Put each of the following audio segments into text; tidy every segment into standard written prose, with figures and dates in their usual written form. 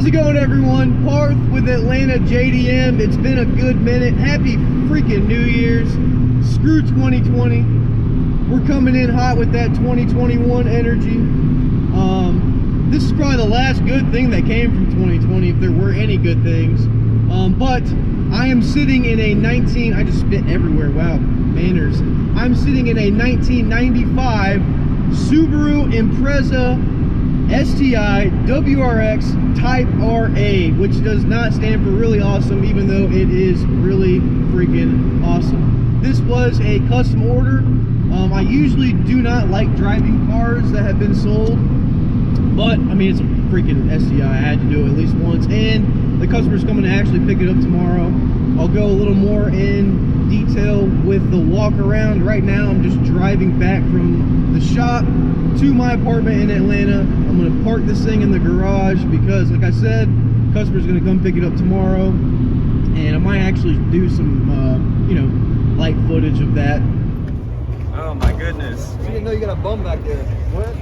How's it going, everyone? Parth with Atlanta JDM. It's been a good minute. Happy freaking New Year's. Screw 2020. We're coming in hot with that 2021 energy. This is probably the last good thing that came from 2020, if there were any good things. But I am sitting in a I just spit everywhere. Wow, manners. I'm sitting in a 1995 Subaru Impreza STI WRX Type RA, which does not stand for really awesome, even though it is really freaking awesome. This was a custom order. I usually do not like driving cars that have been sold, but I mean, it's a freaking STI. I had to do it at least once, and the customer's coming to actually pick it up tomorrow. I'll go a little more in detail with the walk around. Right now I'm just driving back from the shop to my apartment in Atlanta. I'm going to park this thing in the garage because, like I said, the customer's going to come pick it up tomorrow, and I might actually do some you know, light footage of that. Oh my goodness. I didn't know you got a bum back there. What?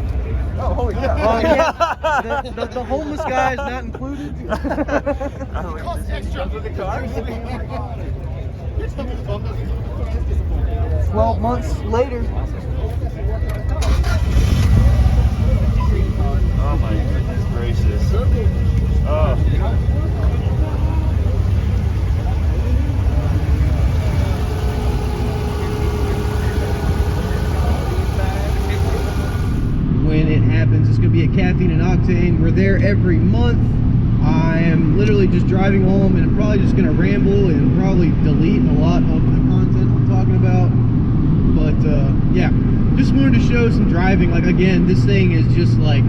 Oh, holy crap. Oh, yeah. The homeless guy is not included. It costs extra for the car. 12 months later. Oh my goodness gracious. Oh. When it happens, it's going to be at Caffeine and Octane. We're there every month. I am literally just driving home, and I'm probably just going to ramble and probably delete a lot of the content I'm talking about. But yeah, just wanted to show some driving. Like, again, this thing is just like,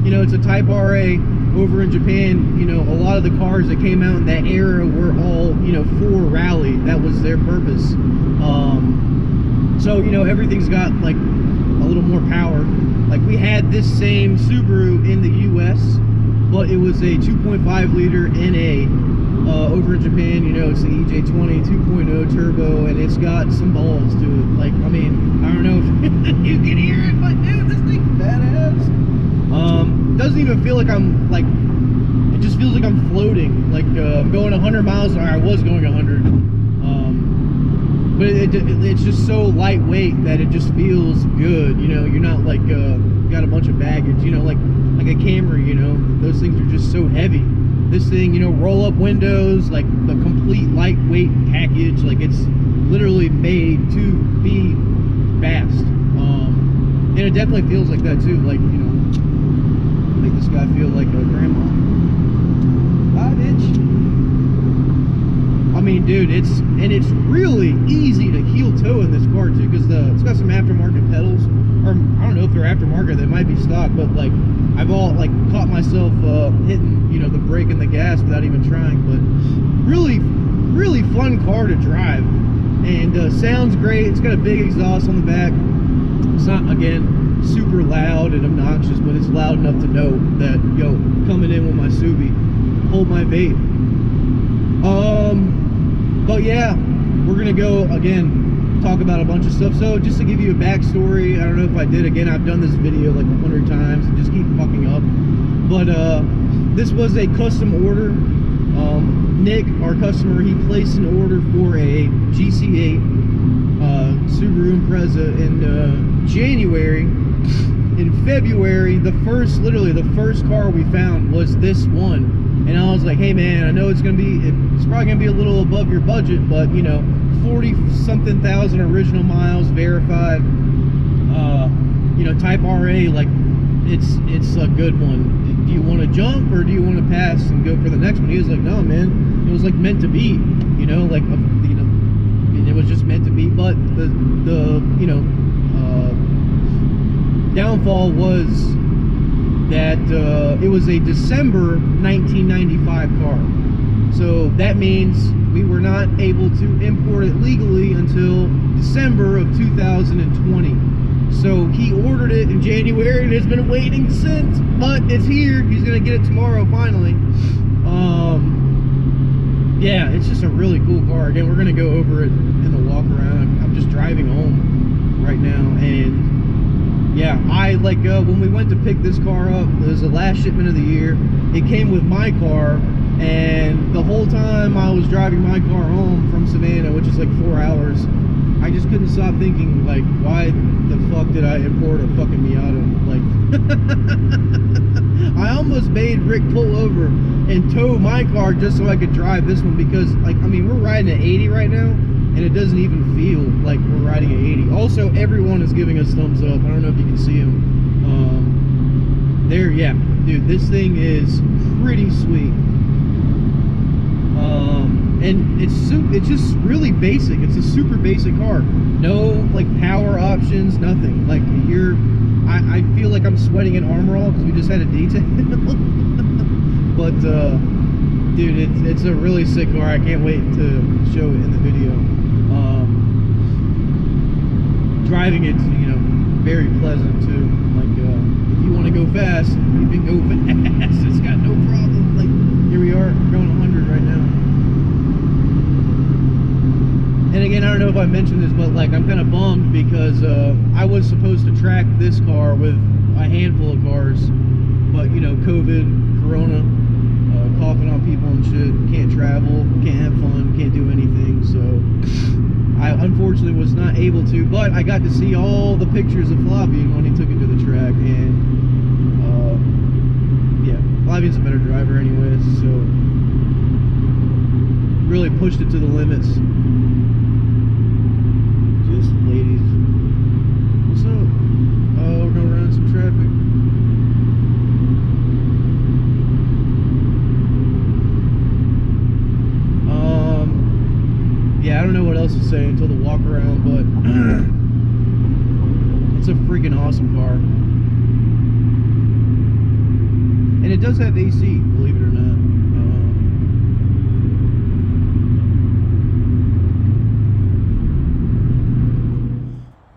you know, it's a Type RA over in Japan. You know, a lot of the cars that came out in that era were all, you know, for rally. That was their purpose. So, you know, everything's got like a little more power. Like, we had this same Subaru in the US, but it was a 2.5 liter NA. Over in Japan, you know, it's the EJ20 2.0 turbo, and it's got some balls to it. Like, I mean, I don't know if you can hear it, but dude, this thing's badass. Doesn't even feel like I'm, like, it just feels like I'm floating. Like, I'm going 100 miles, or I was going 100. But it's just so lightweight that it just feels good. You know, you're not like got a bunch of baggage. You know, like a Camry. You know, those things are just so heavy. This thing, you know, roll up windows, like the complete lightweight package. Like, it's literally made to be fast. And it definitely feels like that too. Like, you know, make this guy feel like a grandma. Hi, bitch. I mean, dude, it's really easy to heel toe in this car too, because it's got some aftermarket pedals, or I don't know if they're aftermarket, they might be stock, but like I've caught myself hitting, you know, the brake and the gas without even trying. But really fun car to drive, and sounds great. It's got a big exhaust on the back. It's not, again, super loud and obnoxious, but it's loud enough to know that, yo, coming in with my Subi, hold my vape. But yeah, we're gonna go again, talk about a bunch of stuff. So just to give you a backstory, I don't know if I did, again, I've done this video like 100 times and just keep fucking up. But this was a custom order. Nick, our customer, he placed an order for a GC8 Subaru Impreza in January. In February, literally the first car we found was this one. And I was like, hey man, I know it's probably gonna be a little above your budget, but you know, 40-something thousand original miles verified, you know, Type RA, like it's a good one. Do you want to jump or do you want to pass and go for the next one? He was like, no man, it was like meant to be, you know, like, you know, it was just meant to be. But the you know, downfall was that it was a December 1995 car. So that means we were not able to import it legally until December of 2020. So he ordered it in January and has been waiting since, but it's here. He's gonna get it tomorrow finally. Yeah, it's just a really cool car. Again, we're gonna go over it in the walk around. I'm just driving home right now, and yeah, I like when we went to pick this car up, it was the last shipment of the year. It came with my car, and the whole time I was driving my car home from Savannah, which is like 4 hours, I just couldn't stop thinking, like, why the fuck did I import a fucking Miata? Like, I almost made Rick pull over and tow my car just so I could drive this one, because, like, I mean, we're riding at 80 right now, and it doesn't even feel like we're riding at 80. Also, everyone is giving us thumbs up. I don't know if you can see them. There, yeah, dude, this thing is pretty sweet. And it's just really basic. It's a super basic car. No like power options, nothing. Like I feel like I'm sweating in armor all because we just had a detail. But dude, it's a really sick car. I can't wait to show it in the video. Driving it's very pleasant too. Like if you want to go fast, you can go fast. It's got no problem. Like here we are, we're going 100 right now. And again, I don't know if I mentioned this, but like I'm kind of bummed because I was supposed to track this car with a handful of cars, but COVID, Corona, coughing on people and shit, can't travel, can't have fun, can't do anything. So I unfortunately was not able to, but I got to see all the pictures of Flavien when he took it to the track, and yeah, Flavien's a better driver anyways, so really pushed it to the limits. Just ladies, what's up? Oh, we're gonna run into some traffic. Yeah, I don't know what else to say until the walk around, but it's a freaking awesome car. And it does have AC, believe it or not.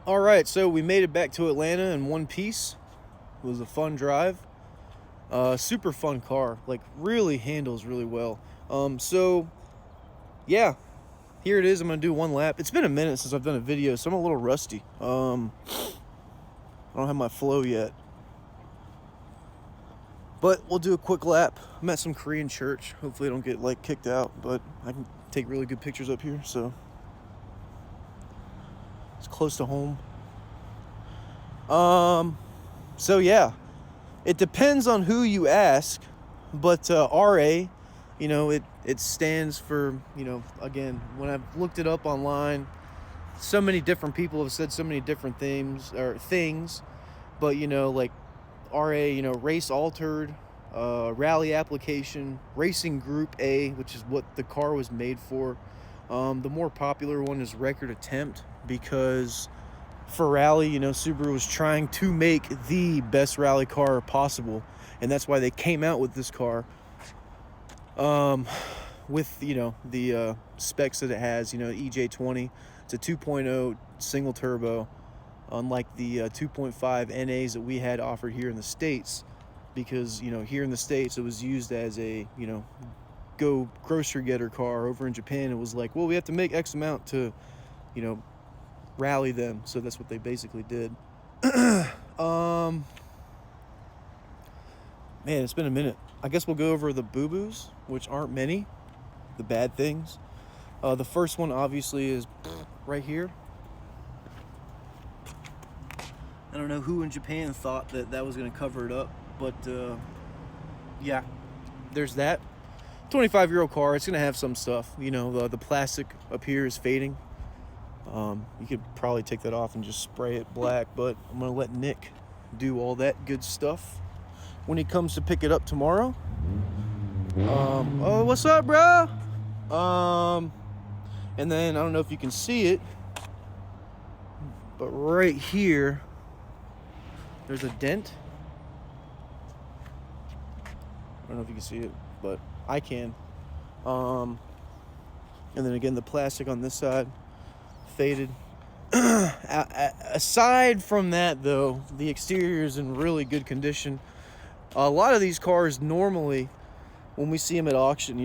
Alright, so we made it back to Atlanta in one piece. It was a fun drive. Super fun car. Like, really handles really well. So, yeah. Here it is. I'm going to do one lap. It's been a minute since I've done a video, so I'm a little rusty. I don't have my flow yet. But we'll do a quick lap. I'm at some Korean church. Hopefully I don't get, like, kicked out. But I can take really good pictures up here, so it's close to home. So, yeah. It depends on who you ask. But RA... it stands for, again, when I've looked it up online, so many different people have said so many different things, but, like RA, race altered, rally application, racing group A, which is what the car was made for. The more popular one is record attempt, because for rally, Subaru was trying to make the best rally car possible, and that's why they came out with this car. With, the specs that it has, EJ20, it's a 2.0 single turbo, unlike the 2.5 NAs that we had offered here in the States, because, here in the States, it was used as a, go grocery getter car. Over in Japan, it was like, well, we have to make X amount to, rally them. So that's what they basically did. Man, it's been a minute. I guess we'll go over the boo-boos, which aren't many, the bad things. The first one, obviously, is right here. I don't know who in Japan thought that that was going to cover it up, but yeah, there's that. 25-year-old car, it's going to have some stuff. The plastic up here is fading. You could probably take that off and just spray it black, but I'm going to let Nick do all that good stuff when he comes to pick it up tomorrow. Oh, what's up, bro? And then I don't know if you can see it, but right here there's a dent. I don't know if you can see it, but I can. And then again, the plastic on this side faded. Aside from that, though, the exterior is in really good condition. A lot of these cars normally, when we see them at auction,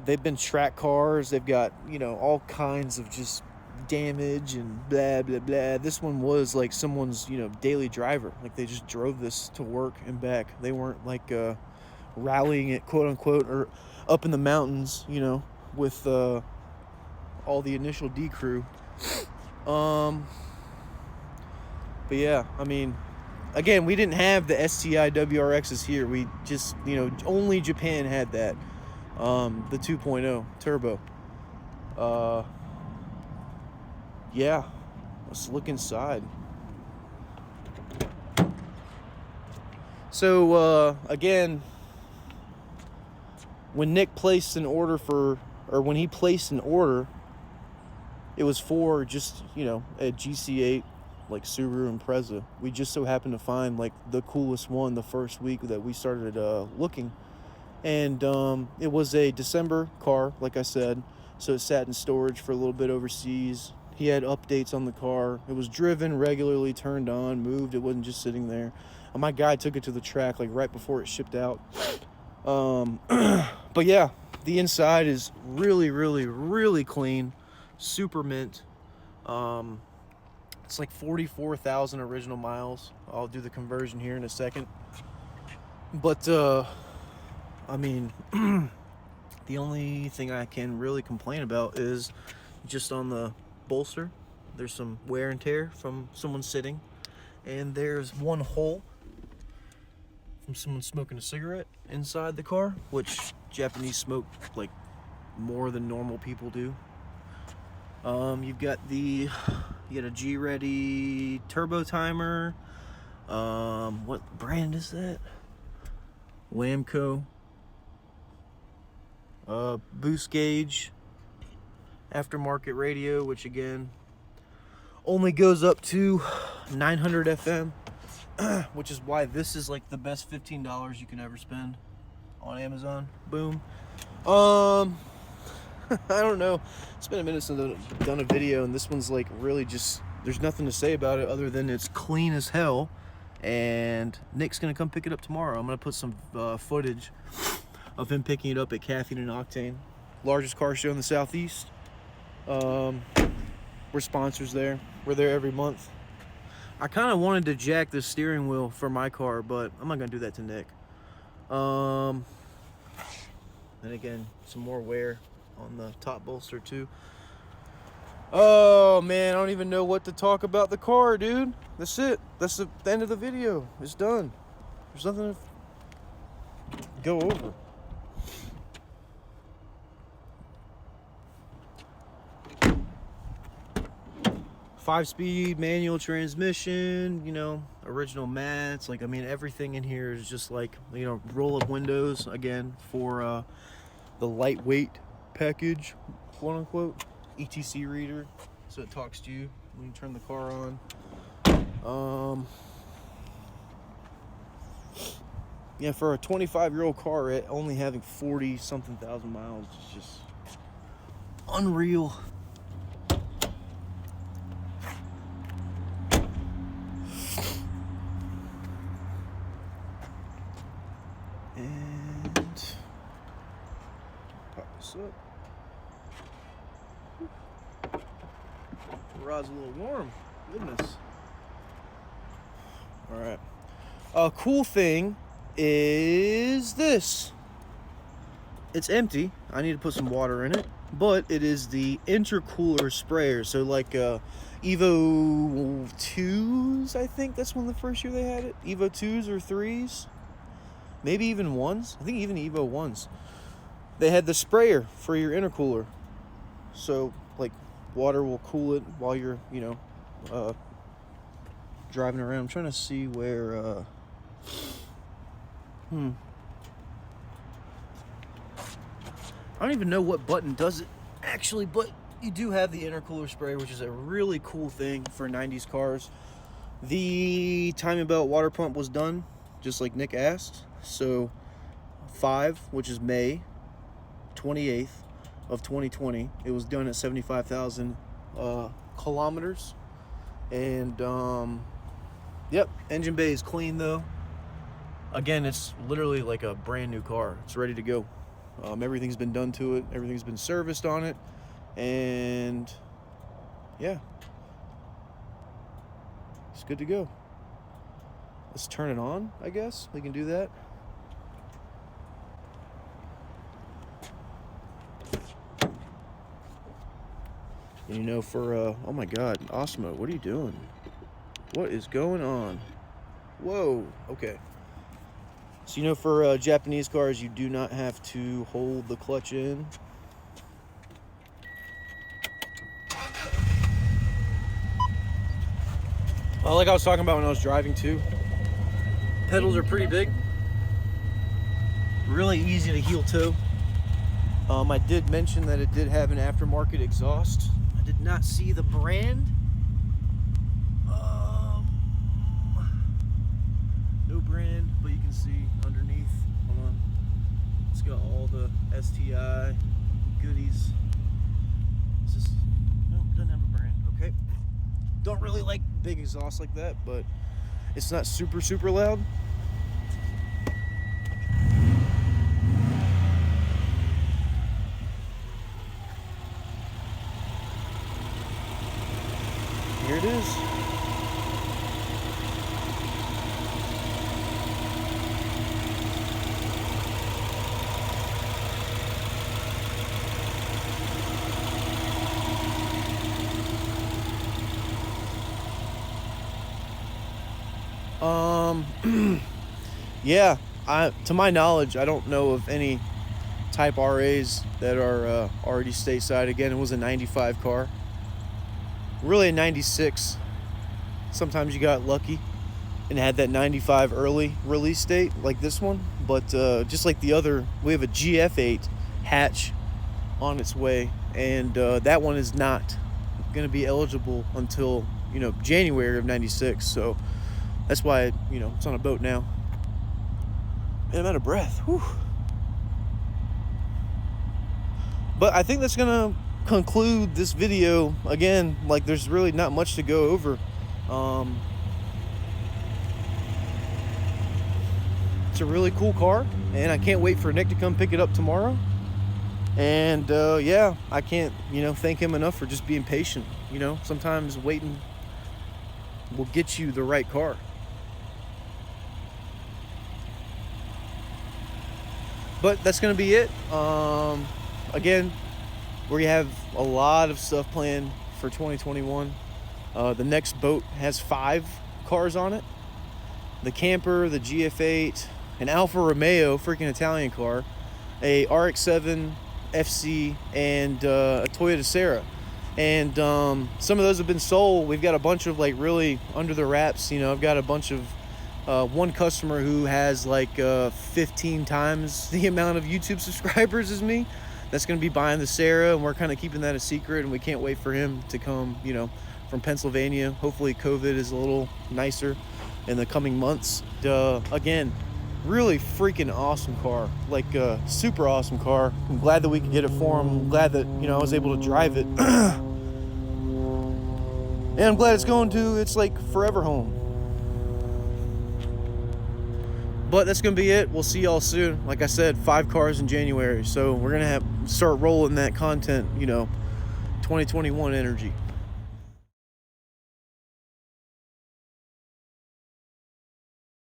they've been track cars. They've got, all kinds of just damage and blah blah blah. This one was like someone's, you know, daily driver. Like they just drove this to work and back. They weren't like rallying it, quote unquote, or up in the mountains, you know, with all the initial D crew. But yeah, I mean, again, we didn't have the STI WRXs here. We just, you know, only Japan had that. The 2.0 turbo. Yeah, let's look inside. So, again, when Nick placed an order when he placed an order, it was for just, you know, a GC8, like Subaru Impreza. We just so happened to find like the coolest one the first week that we started looking. And it was a December car, like I said, so it sat in storage for a little bit overseas. He had updates on the car. It was driven regularly, turned on, moved. It wasn't just sitting there. And my guy took it to the track like right before it shipped out. But yeah, the inside is really, really, really clean. Super mint. It's like 44,000 original miles. I'll do the conversion here in a second. But I mean, the only thing I can really complain about is just on the bolster. There's some wear and tear from someone sitting, and there's one hole from someone smoking a cigarette inside the car, which Japanese smoke like more than normal people do. You've got a G-Ready turbo timer. What brand is that? Wamco. Boost gauge. Aftermarket radio, which again only goes up to 900 FM, which is why this is like the best $15 you can ever spend on Amazon. Boom. I don't know. It's been a minute since I've done a video, and this one's like really just, there's nothing to say about it other than it's clean as hell. And Nick's gonna come pick it up tomorrow. I'm gonna put some footage of him picking it up at Caffeine and Octane, largest car show in the Southeast. We're sponsors there. We're there every month. I kind of wanted to jack the steering wheel for my car, but I'm not gonna do that to Nick. And again, some more wear on the top bolster too. Oh man, I don't even know what to talk about the car, dude. That's it. That's the end of the video. It's done. There's nothing to go over. Five-speed manual transmission, you know, original mats. Like, I mean, everything in here is just like, you know, roll-up windows again for the lightweight package, quote unquote. ETC reader, so it talks to you when you turn the car on. Yeah, for a 25-year-old car, it only having 40-something thousand miles is just unreal. And pop this up. The rod's a little warm. Goodness. All right. A cool thing is this. It's empty. I need to put some water in it, but it is the intercooler sprayer. So like Evo 2s, I think that's when the first year they had it. Evo 2s or 3s. Maybe even 1s. I think even Evo 1s. They had the sprayer for your intercooler. So like water will cool it while you're, you know, driving around. I'm trying to see where I don't even know what button does it actually, but you do have the intercooler sprayer, which is a really cool thing for 90s cars. The timing belt water pump was done just like Nick asked. So 5, which is May 28th of 2020, it was done at 75,000 kilometers. And yep, engine bay is clean though. Again, it's literally like a brand new car. It's ready to go. Everything's been done to it. Everything's been serviced on it. And yeah, it's good to go. Let's turn it on, I guess. We can do that. And you know, for, oh my God, Osmo, what are you doing? What is going on? Whoa, okay. So, you know, for Japanese cars, you do not have to hold the clutch in. Well, like I was talking about when I was driving too, pedals are pretty big. Really easy to heel toe. I did mention that it did have an aftermarket exhaust. I did not see the brand. No brand, but you can see underneath. Hold on. It's got all the STI goodies. Is this? No, it doesn't have a brand. Okay. Don't really like big exhaust like that, but it's not super, super loud. Here it is. Yeah, to my knowledge, I don't know of any Type RAs that are already stateside. Again, it was a 95 car. Really a 96. Sometimes you got lucky and had that 95 early release date like this one. But just like the other, we have a GF8 hatch on its way. And that one is not going to be eligible until, you know, January of 96. So that's why, you know, it's on a boat now. Man, I'm out of breath. Whew. But I think that's going to conclude this video. Again, like, there's really not much to go over. It's a really cool car, and I can't wait for Nick to come pick it up tomorrow. And yeah, I can't, you know, thank him enough for just being patient. You know, sometimes waiting will get you the right car. But that's going to be it. Again, we have a lot of stuff planned for 2021. The next boat has 5 cars on it. The camper, the GF8, an Alfa Romeo, freaking Italian car, a RX-7 FC, and a Toyota Serra. And some of those have been sold. We've got a bunch of, like, really under the wraps. You know, I've got a bunch of one customer who has like 15 times the amount of YouTube subscribers as me. That's going to be buying the Serra, and we're kind of keeping that a secret, and we can't wait for him to come, you know, from Pennsylvania. Hopefully COVID is a little nicer in the coming months. Again, really freaking awesome car, like super awesome car. I'm glad that we could get it for him. I'm glad that, you know, I was able to drive it. And I'm glad it's going to its like forever home. But that's going to be it. We'll see y'all soon. Like I said, 5 cars in January. So we're going to start rolling that content, you know, 2021 energy.